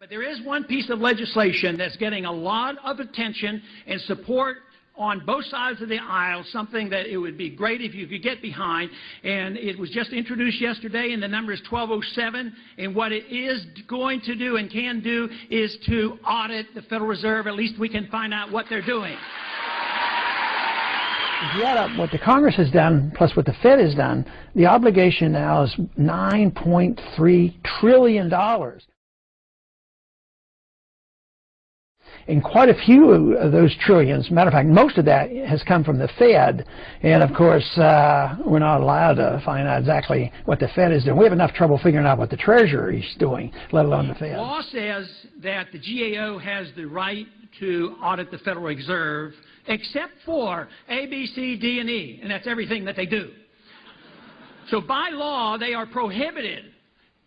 But there is one piece of legislation that's getting a lot of attention and support on both sides of the aisle, something that it would be great if you could get behind, and it was just introduced yesterday, and the number is 1207, and what it is going to do and can do is to audit the Federal Reserve. At least we can find out what they're doing. If you add up what the Congress has done plus what the Fed has done, the obligation now is $9.3 trillion. And quite a few of those trillions, matter of fact, most of that has come from the Fed. And of course, we're not allowed to find out exactly what the Fed is doing. We have enough trouble figuring out what the Treasury is doing, let alone the Fed. The law says that the GAO has the right to audit the Federal Reserve, except for A, B, C, D, and E, and that's everything that they do. So by law, they are prohibited.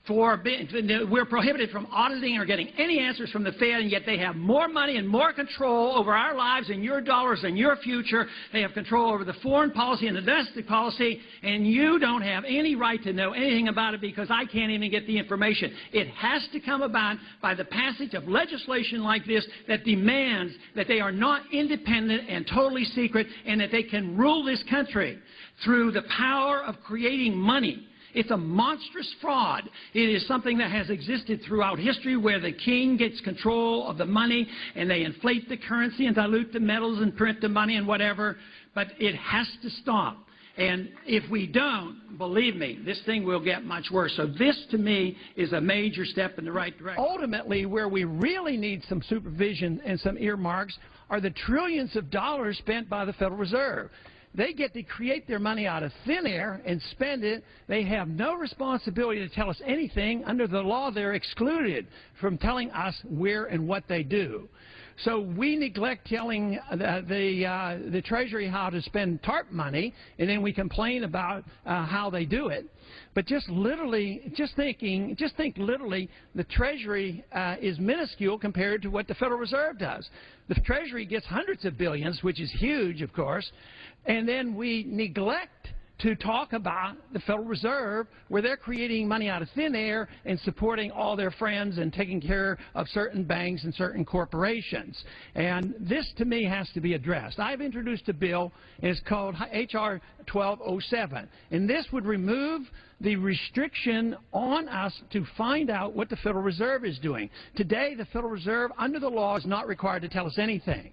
We're prohibited from auditing or getting any answers from the Fed, and yet they have more money and more control over our lives and your dollars and your future. They have control over the foreign policy and the domestic policy, and you don't have any right to know anything about it because I can't even get the information. It has to come about by the passage of legislation like this that demands that they are not independent and totally secret, and that they can rule this country through the power of creating money. It's a monstrous fraud. It is something that has existed throughout history where the king gets control of the money and they inflate the currency and dilute the metals and print the money and whatever. But it has to stop. And if we don't, believe me, this thing will get much worse. So this, to me, is a major step in the right direction. Ultimately, where we really need some supervision and some earmarks are the trillions of dollars spent by the Federal Reserve. They get to create their money out of thin air and spend it. They have no responsibility to tell us anything. Under the law, they're excluded from telling us where and what they do. So we neglect telling the Treasury how to spend TARP money, and then we complain about how they do it. But just think literally, the Treasury is minuscule compared to what the Federal Reserve does. The Treasury gets hundreds of billions, which is huge, of course, and then we neglect to talk about the Federal Reserve, where they're creating money out of thin air and supporting all their friends and taking care of certain banks and certain corporations. And this, to me, has to be addressed. I've introduced a bill, and it's called HR1207. And this would remove the restriction on us to find out what the Federal Reserve is doing. Today, the Federal Reserve, under the law, is not required to tell us anything.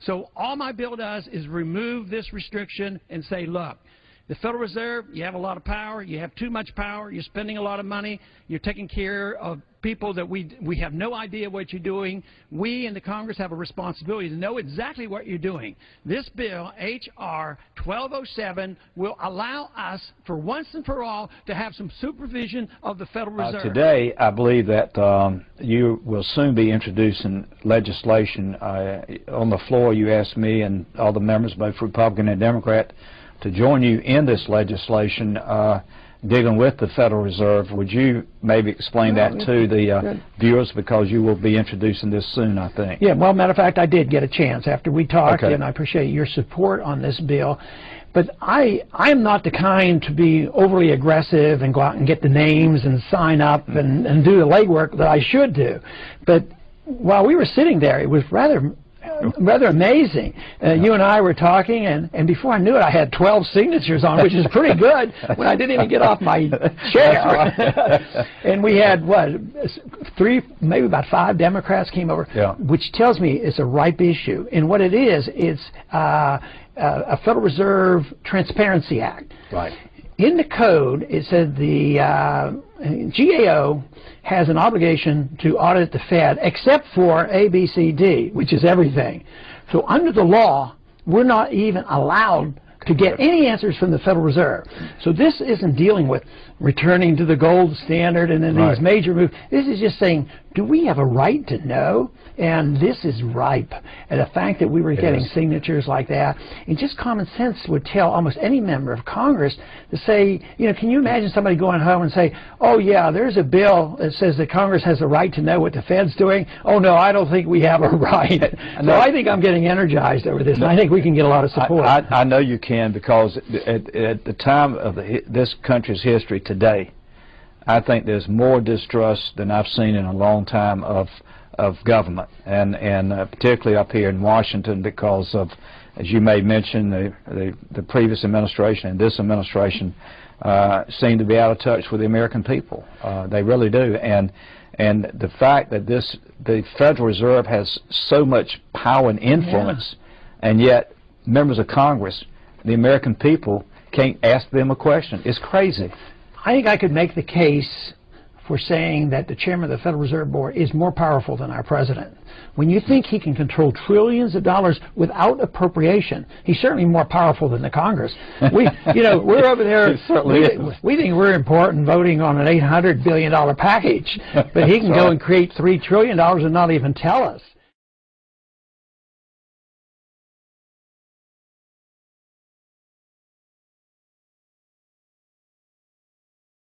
So all my bill does is remove this restriction and say, look, the Federal Reserve, you have a lot of power, you have too much power, you're spending a lot of money, you're taking care of people that we have no idea what you're doing. We in the Congress have a responsibility to know exactly what you're doing. This bill, H.R. 1207, will allow us, for once and for all, to have some supervision of the Federal Reserve. Today, I believe that you will soon be introducing legislation. On the floor, you asked me and all the members, both Republican and Democrat, to join you in this legislation dealing with the Federal Reserve. Would you maybe explain that to the viewers, because you will be introducing this soon, I think? Yeah, well, matter of fact, I did get a chance after we talked, and I appreciate your support on this bill. But I'm not the kind to be overly aggressive and go out and get the names and sign up and do the legwork that I should do. But while we were sitting there, it was rather amazing. You and I were talking, and before I knew it, I had 12 signatures on, which is pretty good when I didn't even get off my chair. And we had, what, maybe about 5 Democrats came over, which tells me it's a ripe issue. And what it is, it's a Federal Reserve Transparency Act. Right. In the code, it said the GAO has an obligation to audit the Fed, except for A, B, C, D, which is everything. So under the law, we're not even allowed to get any answers from the Federal Reserve. So this isn't dealing with returning to the gold standard and then these major moves. This is just saying, do we have a right to know? And this is ripe. And the fact that we were getting signatures like that, and just common sense would tell almost any member of Congress to say, you know, can you imagine somebody going home and say, oh yeah, there's a bill that says that Congress has a right to know what the Fed's doing. Oh no, I don't think we have a right. So I think I'm getting energized over this, and I think we can get a lot of support. I know you can, because at the time of this country's history today, I think there's more distrust than I've seen in a long time of government, and particularly up here in Washington, because of, as you may mention, the previous administration and this administration seem to be out of touch with the American people. They really do, and the fact that the Federal Reserve has so much power and influence, and yet members of Congress, the American people, can't ask them a question. It's crazy. I think I could make the case for saying that the chairman of the Federal Reserve Board is more powerful than our president. When you think he can control trillions of dollars without appropriation, he's certainly more powerful than the Congress. We're over there. We think we're important voting on an $800 billion package, but he can go and create $3 trillion and not even tell us.